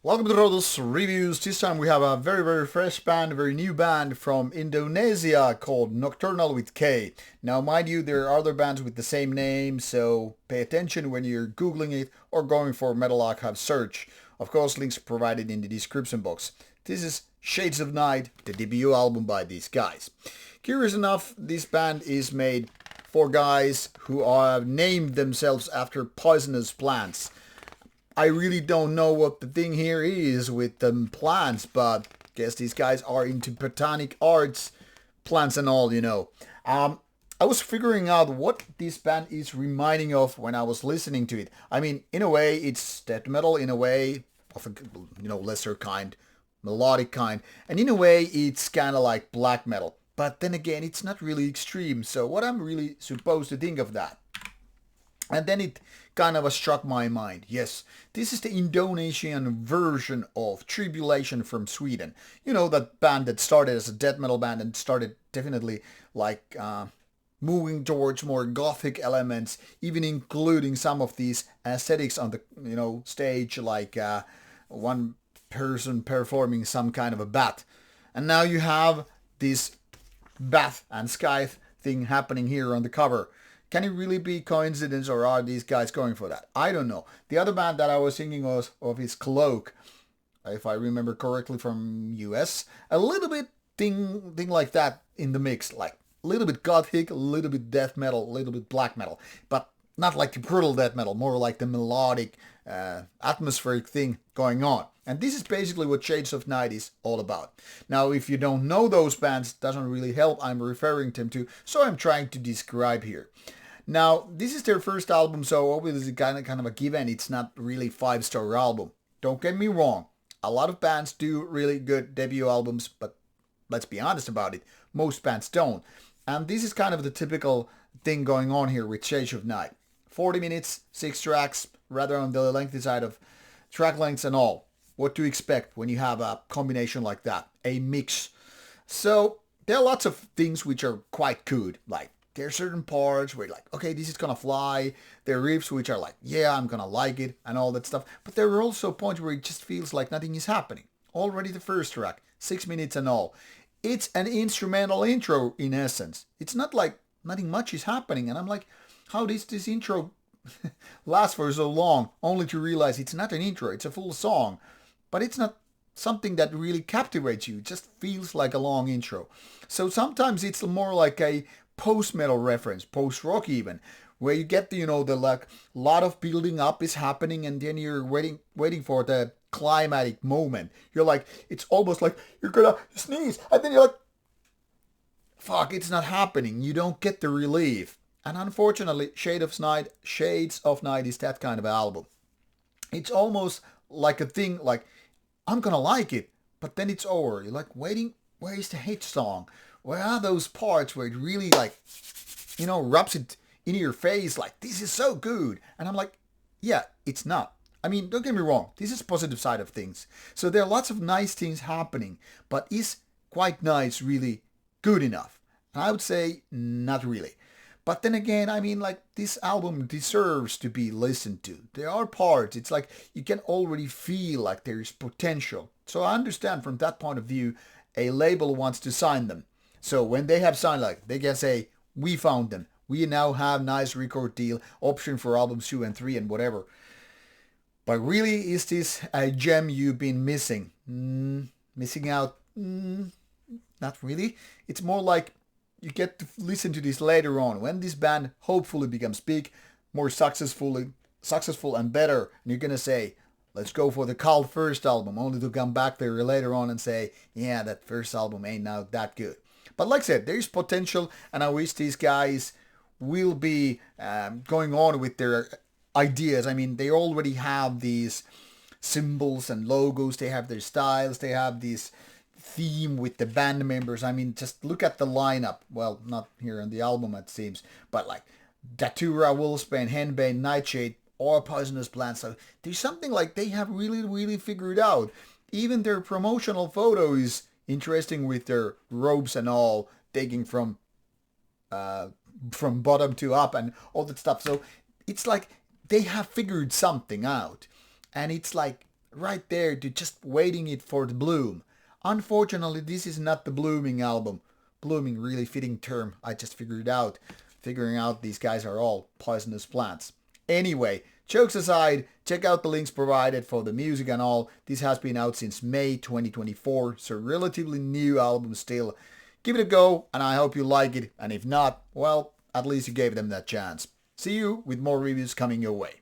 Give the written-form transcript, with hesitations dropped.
Welcome to Rota's Reviews. This time we have a very fresh band, a very new band from Indonesia called Nokturnal with K. Now mind you, there are other bands with the same name, so pay attention when you're googling it or going for Metal Archive search. Of course, links are provided in the description box. This is Shades of Night, the debut album by these guys. Curious enough, this band is made for guys who have named themselves after poisonous plants. I really don't know what the thing here is with them plants, but guess these guys are into botanic arts, plants and all. I was figuring out what this band is reminding of when I was listening to it. I mean, in a way, it's death metal, in a way, of a lesser kind, melodic kind, and in a way, it's kind of like black metal. But then again, it's not really extreme, so what I'm really supposed to think of that? And then it kind of struck my mind. Yes, this is the Indonesian version of Tribulation from Sweden. You know, that band that started as a death metal band and started definitely like moving towards more gothic elements, even including some of these aesthetics on the stage, like one person performing some kind of a bat. And now you have this bat and scythe thing happening here on the cover. Can it really be coincidence, or are these guys going for that? I don't know. The other band that I was thinking of is Cloak, if I remember correctly, from US. A little bit thing like that in the mix, like a little bit gothic, a little bit death metal, a little bit black metal, but not like the brutal death metal, more like the melodic, atmospheric thing going on. And this is basically what Shades of Night is all about. Now, if you don't know those bands, doesn't really help. I'm referring them to, so I'm trying to describe here. Now, this is their first album, so obviously kind of a given. It's not really 5-star album. Don't get me wrong. A lot of bands do really good debut albums, but let's be honest about it. Most bands don't. And this is kind of the typical thing going on here with Shades of Night. 40 minutes, 6 tracks, rather on the lengthy side of track lengths and all. What to expect when you have a combination like that, a mix. So there are lots of things which are quite good, like there are certain parts where you're like, okay, this is gonna fly. There are riffs which are like, yeah, I'm gonna like it and all that stuff. But there are also points where it just feels like nothing is happening. Already the first track, 6 minutes and all. It's an instrumental intro in essence. It's not like nothing much is happening. And I'm like, how does this intro last for so long? Only to realize it's not an intro, it's a full song. But it's not something that really captivates you. It just feels like a long intro. So sometimes it's more like a post-metal reference, post-rock even, where you get the like lot of building up is happening and then you're waiting for the climatic moment. You're like, it's almost like you're gonna sneeze and then you're like, fuck, it's not happening. You don't get the relief. And unfortunately, Shades of Night is that kind of album. It's almost like a thing like, I'm gonna like it, but then it's over. You're like waiting, where is the hit song? Where are those parts where it really like, rubs it in your face like, this is so good. And I'm like, yeah, it's not. I mean, don't get me wrong. This is the positive side of things. So there are lots of nice things happening, but is Quite Nice really good enough? And I would say not really. But then again, I mean, like, this album deserves to be listened to. There are parts, it's like you can already feel like there is potential. So I understand from that point of view, a label wants to sign them. So when they have signed, like, they can say, we found them. We now have nice record deal, option for albums 2 and 3 and whatever. But really, is this a gem you've been missing? Missing out? Not really. It's more like you get to listen to this later on when this band hopefully becomes big, more successful and better. And you're gonna say, let's go for the Cult first album, only to come back there later on and say, yeah, that first album ain't now that good. But like I said, there's potential, and I wish these guys will be going on with their ideas. I mean, they already have these symbols and logos, they have their styles, they have these theme with the band members. I mean, just look at the lineup. Well, not here on the album it seems, but like Datura, Wolfsbane, Henbane, Nightshade, or Poisonous Plants. So there's something like they have really figured out. Even their promotional photo is interesting with their robes and all, taking from bottom to up and all that stuff. So it's like they have figured something out. And it's like right there to just waiting it for the bloom. Unfortunately, this is not the blooming album. Blooming, really fitting term. I just figured it out. Figuring out these guys are all poisonous plants. Anyway, jokes aside, check out the links provided for the music and all. This has been out since May 2024, so relatively new album still. Give it a go, and I hope you like it. And if not, well, at least you gave them that chance. See you with more reviews coming your way.